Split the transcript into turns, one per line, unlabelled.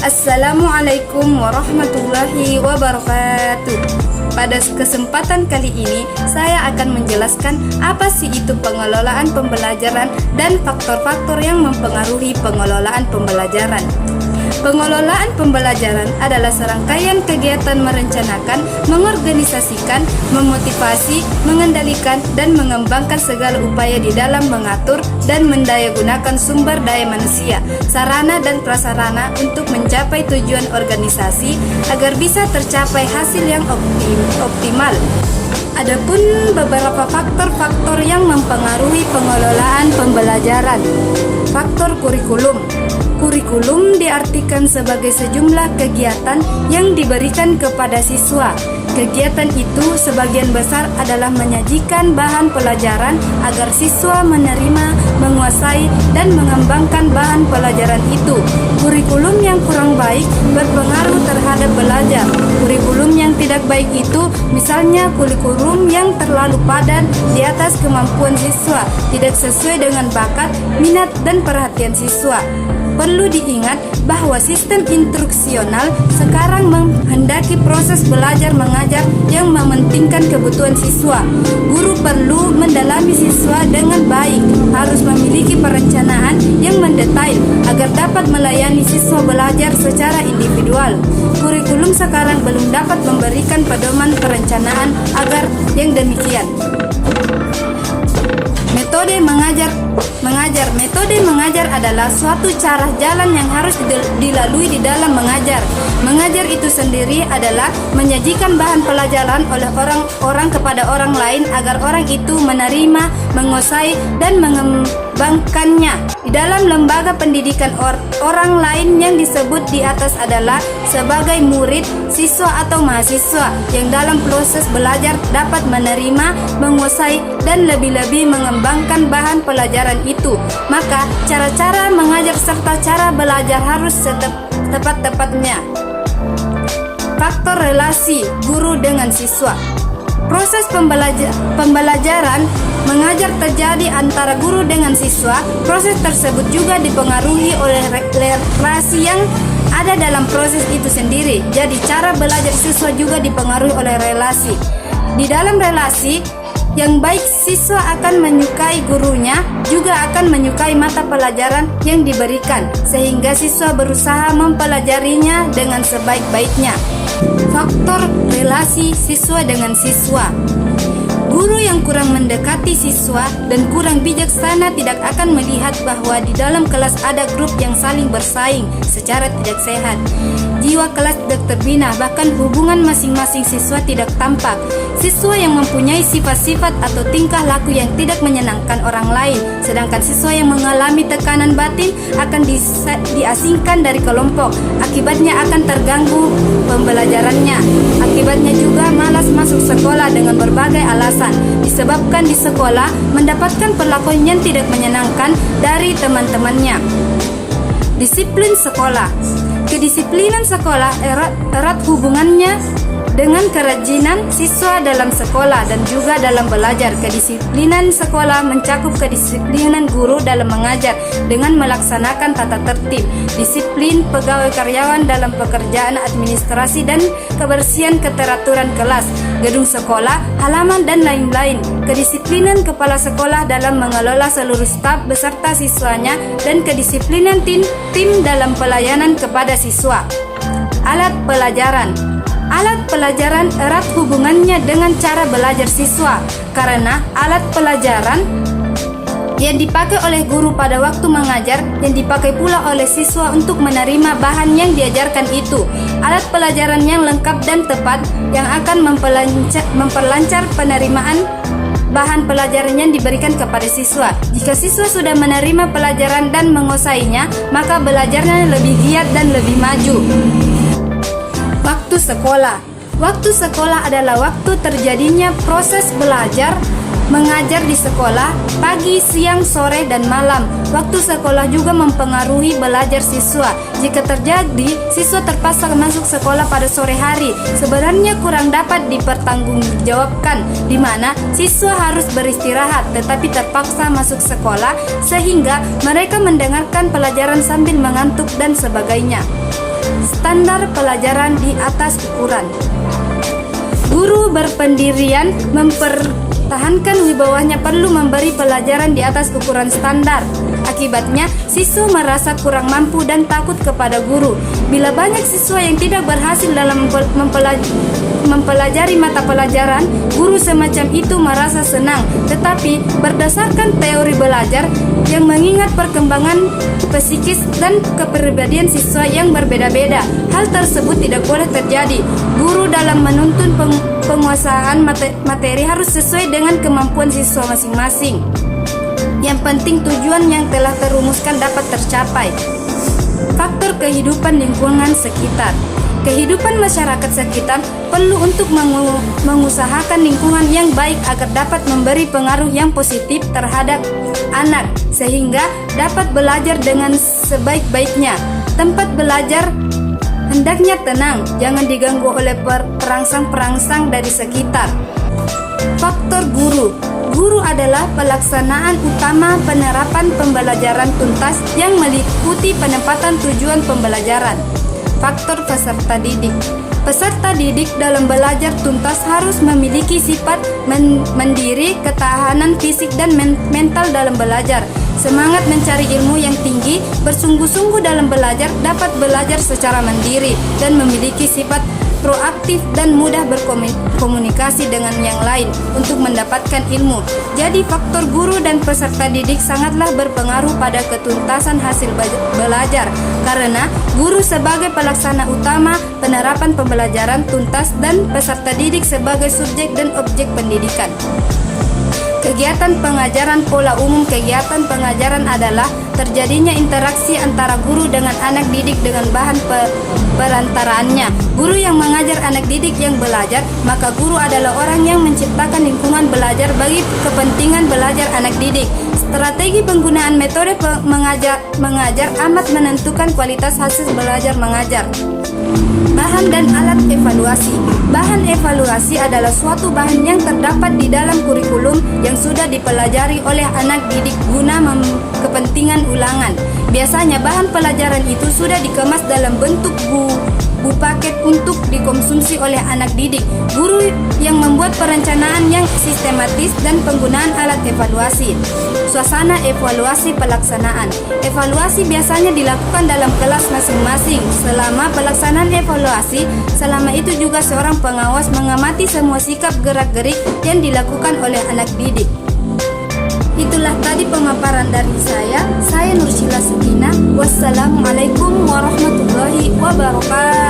Assalamualaikum warahmatullahi wabarakatuh. Pada kesempatan kali ini, saya akan menjelaskan apa sih itu pengelolaan pembelajaran dan faktor-faktor yang mempengaruhi pengelolaan pembelajaran. Pengelolaan pembelajaran adalah serangkaian kegiatan merencanakan, mengorganisasikan, memotivasi, mengendalikan, dan mengembangkan segala upaya di dalam mengatur dan mendayagunakan sumber daya manusia, sarana dan prasarana untuk mencapai tujuan organisasi agar bisa tercapai hasil yang optimal. Adapun beberapa faktor-faktor yang mempengaruhi pengelolaan pembelajaran. Faktor kurikulum. Kurikulum diartikan sebagai sejumlah kegiatan yang diberikan kepada siswa. Kegiatan itu sebagian besar adalah menyajikan bahan pelajaran agar siswa menerima, menguasai, dan mengembangkan bahan pelajaran itu. Kurikulum yang kurang baik berpengaruh terhadap belajar. Kurikulum yang tidak baik itu misalnya kurikulum yang terlalu padat di atas kemampuan siswa, tidak sesuai dengan bakat, minat, dan perhatian siswa. Perlu diingat bahwa sistem instruksional sekarang menghendaki proses belajar mengajar yang mementingkan kebutuhan siswa. Guru perlu mendalami siswa dengan baik, harus memiliki perencanaan yang mendetail agar dapat melayani siswa belajar secara individual. Kurikulum sekarang belum dapat memberikan pedoman perencanaan agar yang demikian. Metode mengajar. Metode mengajar adalah suatu cara jalan yang harus dilalui di dalam mengajar. Mengajar itu sendiri adalah menyajikan bahan pelajaran oleh orang kepada orang lain agar orang itu menerima, menguasai, dan mengembangkannya. Di dalam lembaga pendidikan orang lain yang disebut di atas adalah sebagai murid, siswa atau mahasiswa yang dalam proses belajar dapat menerima, menguasai, dan lebih-lebih mengembangkan bahan pelajaran itu. Maka cara-cara mengajar serta cara belajar harus tepat-tepatnya. Faktor relasi guru dengan siswa. Proses pembelajaran mengajar terjadi antara guru dengan siswa. Proses tersebut juga dipengaruhi oleh relasi yang ada dalam proses itu sendiri. Jadi cara belajar siswa juga dipengaruhi oleh relasi. Di dalam relasi yang baik, siswa akan menyukai gurunya, juga akan menyukai mata pelajaran yang diberikan, sehingga siswa berusaha mempelajarinya dengan sebaik-baiknya. Faktor relasi siswa dengan siswa. Guru yang kurang mendekati siswa dan kurang bijaksana tidak akan melihat bahwa di dalam kelas ada grup yang saling bersaing secara tidak sehat. Jiwa kelas tidak terbina, bahkan hubungan masing-masing siswa tidak tampak. Siswa yang mempunyai sifat-sifat atau tingkah laku yang tidak menyenangkan orang lain, sedangkan siswa yang mengalami tekanan batin akan diasingkan dari kelompok. Akibatnya akan terganggu pembelajarannya. Akibatnya juga malas masuk sekolah dengan berbagai alasan, disebabkan di sekolah mendapatkan perlakuan yang tidak menyenangkan dari teman-temannya. Disiplin sekolah. Kedisiplinan sekolah erat hubungannya dengan kerajinan siswa dalam sekolah dan juga dalam belajar. Kedisiplinan sekolah mencakup kedisiplinan guru dalam mengajar dengan melaksanakan tata tertib, disiplin pegawai karyawan dalam pekerjaan administrasi dan kebersihan keteraturan kelas, gedung sekolah, halaman, dan lain-lain. Kedisiplinan kepala sekolah dalam mengelola seluruh staf beserta siswanya dan kedisiplinan tim dalam pelayanan kepada siswa. Alat pelajaran. Alat pelajaran erat hubungannya dengan cara belajar siswa, karena alat pelajaran yang dipakai oleh guru pada waktu mengajar yang dipakai pula oleh siswa untuk menerima bahan yang diajarkan itu. Alat pelajaran yang lengkap dan tepat yang akan memperlancar penerimaan bahan pelajaran yang diberikan kepada siswa. Jika siswa sudah menerima pelajaran dan menguasainya, maka belajarnya lebih giat dan lebih maju. Waktu sekolah. Waktu sekolah adalah waktu terjadinya proses belajar mengajar di sekolah, pagi, siang, sore, dan malam. Waktu sekolah juga mempengaruhi belajar siswa. Jika terjadi, siswa terpaksa masuk sekolah pada sore hari, sebenarnya kurang dapat dipertanggungjawabkan, di mana siswa harus beristirahat tetapi terpaksa masuk sekolah, sehingga mereka mendengarkan pelajaran sambil mengantuk dan sebagainya. standar pelajaran di atas ukuran. Guru berpendirian mempertahankan wibawanya perlu memberi pelajaran di atas ukuran standar. Akibatnya, siswa merasa kurang mampu dan takut kepada guru. Bila banyak siswa yang tidak berhasil dalam mempelajari mata pelajaran, guru semacam itu merasa senang. Tetapi, berdasarkan teori belajar yang mengingat perkembangan psikis dan kepribadian siswa yang berbeda-beda, hal tersebut tidak boleh terjadi. Guru dalam menuntun penguasaan materi harus sesuai dengan kemampuan siswa masing-masing. Yang penting tujuan yang telah terumuskan dapat tercapai. Faktor kehidupan lingkungan sekitar. Kehidupan masyarakat sekitar perlu untuk mengusahakan lingkungan yang baik agar dapat memberi pengaruh yang positif terhadap anak, sehingga dapat belajar dengan sebaik-baiknya. Tempat belajar hendaknya tenang, jangan diganggu oleh perangsang-perangsang dari sekitar. Faktor guru. Guru adalah pelaksanaan utama penerapan pembelajaran tuntas yang meliputi penempatan tujuan pembelajaran. Faktor peserta didik. Peserta didik dalam belajar tuntas harus memiliki sifat mandiri, ketahanan fisik dan mental dalam belajar, semangat mencari ilmu yang tinggi, bersungguh-sungguh dalam belajar, dapat belajar secara mandiri, dan memiliki sifat proaktif dan mudah berkomunikasi dengan yang lain untuk mendapatkan ilmu. Jadi faktor guru dan peserta didik sangatlah berpengaruh pada ketuntasan hasil belajar, karena guru sebagai pelaksana utama penerapan pembelajaran tuntas dan peserta didik sebagai subjek dan objek pendidikan. Kegiatan pengajaran. Pola umum kegiatan pengajaran adalah terjadinya interaksi antara guru dengan anak didik dengan bahan perantaraannya. Guru yang mengajar anak didik yang belajar, maka guru adalah orang yang menciptakan lingkungan belajar bagi kepentingan belajar anak didik. Strategi penggunaan metode mengajar amat menentukan kualitas hasil belajar mengajar. Bahan dan alat evaluasi. Bahan evaluasi adalah suatu bahan yang terdapat di dalam kurikulum yang sudah dipelajari oleh anak didik guna kepentingan ulangan. Biasanya bahan pelajaran itu sudah dikemas dalam bentuk buku paket untuk dikonsumsi oleh anak didik. Guru yang membuat perencanaan yang sistematis dan penggunaan alat evaluasi. Suasana evaluasi pelaksanaan. Evaluasi biasanya dilakukan dalam kelas masing-masing. Selama pelaksanaan evaluasi, selama itu juga seorang pengawas mengamati semua sikap gerak-gerik yang dilakukan oleh anak didik. Itulah tadi pemaparan dari saya Nursila Sekina. Wassalamualaikum warahmatullahi wabarakatuh.